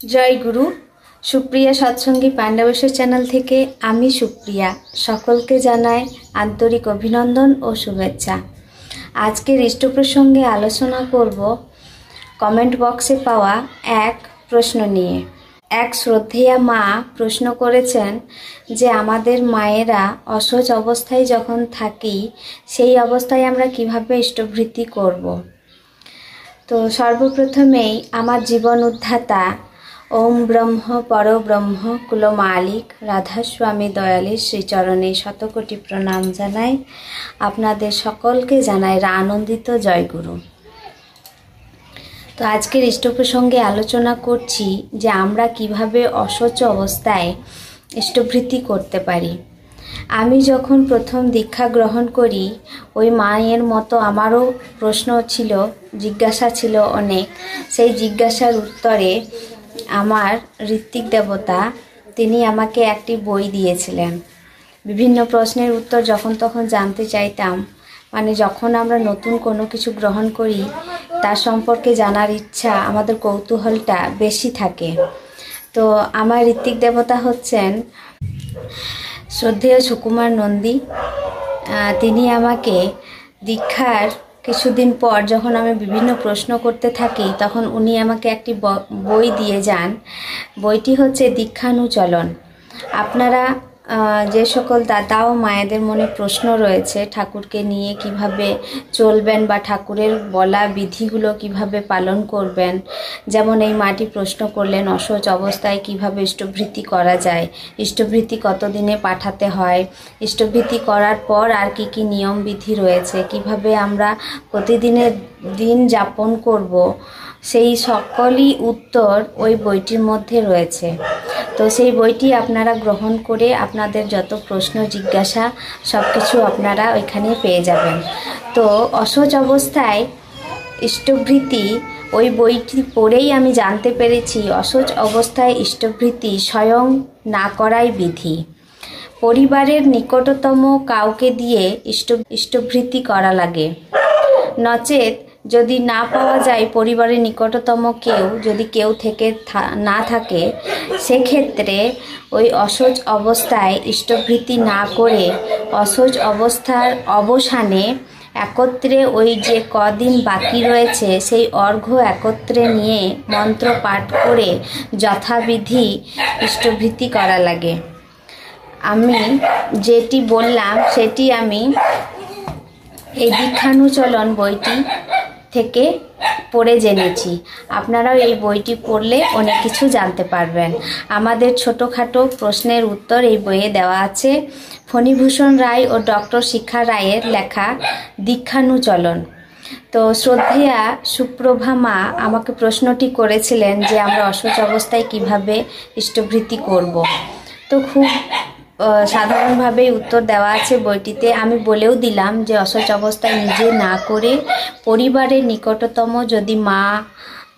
জয় গুরু। Supriya সৎসঙ্গী Pandabeswar channel থেকে আমি সুপ্রিয়া সকলকে জানাই আন্তরিক অভিনন্দন ও শুভেচ্ছা। আজকের ইষ্ট প্রসঙ্গে আলোচনা করব কমেন্ট বক্সে পাওয়া এক প্রশ্ন নিয়ে। এক শ্রদ্ধেয়া মা প্রশ্ন করেছেন যে আমাদের মায়েরা অসহজ অবস্থায় যখন থাকি সেই অবস্থায় আমরা কিভাবে ইষ্টবৃত্তি করব। তো সর্বপ্রথমেই আমার জীবন উদ্ধাতা ওম ব্রহ্ম পরব্রহ্ম কুল মালিক রাধাস্বামী দয়ালের শ্রীচরণে শতকোটি প্রণাম জানাই। আপনাদের সকলকে জানাই আনন্দিত জয়গুরু। তো আজকের ইষ্ট প্রসঙ্গে আলোচনা করছি যে আমরা কিভাবে অসহজ অবস্থায় ইষ্টবৃত্তি করতে পারি। আমি যখন প্রথম দীক্ষা গ্রহণ করি ওই মায়ের মতো আমারও প্রশ্ন ছিল, জিজ্ঞাসা ছিল অনেক। সেই জিজ্ঞাসার উত্তরে আমার ঋত্বিক দেবতা তিনি আমাকে একটি বই দিয়েছিলেন। বিভিন্ন প্রশ্নের উত্তর যখন তখন জানতে চাইতাম, মানে যখন আমরা নতুন কোনো কিছু গ্রহণ করি তার সম্পর্কে জানার ইচ্ছা, আমাদের কৌতূহলটা বেশি থাকে। তো আমার ঋত্বিক দেবতা হচ্ছেন শ্রদ্ধেয় সুকুমার নন্দী। তিনি আমাকে দীক্ষার কিছুদিন পর যখন আমি বিভিন্ন প্রশ্ন করতে থাকি তখন উনি আমাকে একটি বই দিয়ে যান। বইটি হচ্ছে দীক্ষানুচলন। আপনারা যে সকল দাদা ও মায়েদের মনে প্রশ্ন রয়েছে ঠাকুরকে নিয়ে কিভাবে চলবেন বা ঠাকুরের বলা বিধিগুলো কিভাবে পালন করবেন, যেমন এই মাটি প্রশ্ন করলেন অসহজ অবস্থায় কিভাবে ইষ্টবৃত্তি করা যায়, ইষ্টবৃত্তি কতদিনে পাঠাতে হয়, ইষ্টবৃত্তি করার পর আর কি কি নিয়ম বিধি রয়েছে, কিভাবে আমরা প্রতিদিনের দিন যাপন করব, সেই সকলই উত্তর ওই বইটির মধ্যে রয়েছে। তো সেই বইটি আপনারা গ্রহণ করে আপনাদের যত প্রশ্ন জিজ্ঞাসা সব কিছু আপনারা ওইখানে পেয়ে যাবেন। তো অসহজ অবস্থায় ইষ্টবৃত্তি ওই বইটি পড়েই আমি জানতে পেরেছি অসহজ অবস্থায় ইষ্টবৃত্তি স্বয়ং না করাই বিধি। পরিবারের নিকটতম কাউকে দিয়ে ইষ্টবৃত্তি করা লাগে, নচেত যদি না পাওয়া যায় পরিবারের নিকটতম যদি কেউ থেকে না থাকে সেক্ষেত্রে ওই অসহজ অবস্থায় ইষ্টবৃত্তি না করে অসহজ অবস্থার অবসানে একত্রে ওই যে কদিন বাকি রয়েছে সেই অর্ঘ্য একত্রে নিয়ে মন্ত্র পাঠ করে যথাবিধি ইষ্টবৃত্তি করা লাগে। আমি যেটি বললাম সেটি আমি এই দীক্ষানুচলন বইটি থেকে পড়ে জেনেছি। আপনারাও এই বইটি পড়লে অনেক কিছু জানতে পারবেন। আমাদের ছোটোখাটো প্রশ্নের উত্তর এই বইয়ে দেওয়া আছে। ফণীভূষণ রায় ও ডক্টর শিখা রায়ের লেখা দীক্ষানুচলন। তো শ্রদ্ধেয়া সুপ্রভা মা আমাকে প্রশ্নটি করেছিলেন যে আমরা অসহজ অবস্থায় কিভাবে ইষ্টবৃত্তি করব। তো খুব সাধারণভাবেই উত্তর দেওয়া আছে বইটিতে। আমি বলেও দিলাম যে অসহজ অবস্থায় নিজে না করে পরিবারের নিকটতম যদি মা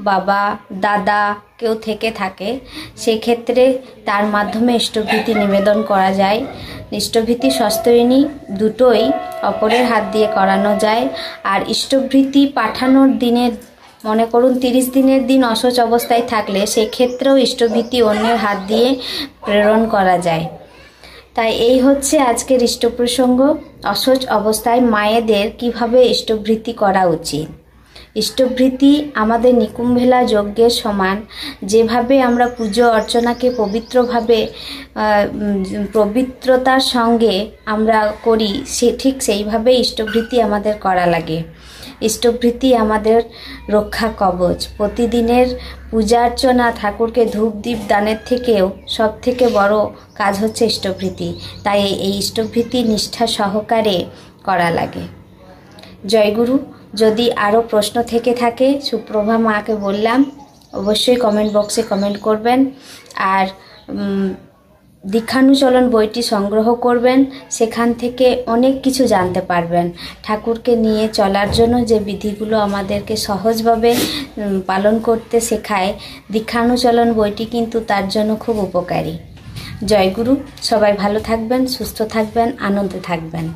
বাবা দাদা কেউ থেকে থাকে সেক্ষেত্রে তার মাধ্যমে ইষ্টবৃত্তি নিবেদন করা যায়। ইষ্টবৃত্তি সস্তয়িনী দুটোই অপরের হাত দিয়ে করানো যায়। আর ইষ্টবৃত্তি পাঠানোর দিনের মনে করুন 30 দিনের দিন অসহজ অবস্থায় থাকলে সেক্ষেত্রেও ইষ্টবৃত্তি অন্যের হাত দিয়ে প্রেরণ করা যায়। তাই এই হচ্ছে আজকের ইষ্ট প্রসঙ্গ, অসহজ অবস্থায় মায়েদের কিভাবে ইষ্টবৃত্তি করা উচিত। ইষ্টবৃত্তি আমাদের নিকুম্ভেলা যজ্ঞের সমান। যেভাবে আমরা পুজো অর্চনাকে পবিত্রতার সঙ্গে আমরা করি ঠিক সেইভাবে ইষ্টবৃত্তি আমাদের করা লাগে। ইষ্টবৃত্তি আমাদের রক্ষা কবচ। প্রতিদিনের পূজা অর্চনা ঠাকুরকে ধূপ দীপ দানের থেকেও সব থেকে বড় কাজ হচ্ছে ইষ্টবৃত্তি। তাই এই ইষ্টবৃত্তি নিষ্ঠা সহকারে করা লাগে। জয়গুরু। যদি আরও প্রশ্ন থেকে থাকে সুপ্রভা মাকে বললাম অবশ্যই কমেন্ট বক্সে কমেন্ট করবেন। আর দীক্ষানুচলন বইটি সংগ্রহ করবেন, সেখান থেকে অনেক কিছু জানতে পারবেন। ঠাকুরকে নিয়ে চলার জন্য যে বিধিগুলো আমাদেরকে সহজভাবে পালন করতে শেখায়, দীক্ষানুচলন বইটি কিন্তু তার জন্য খুব উপকারী। জয়গুরু। সবাই ভালো থাকবেন, সুস্থ থাকবেন, আনন্দে থাকবেন।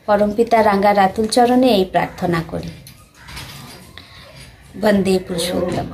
পরমপিতা রাঙ্গা রাতুল চরণে এই প্রার্থনা করি। বন্দে পুরুষোত্তম।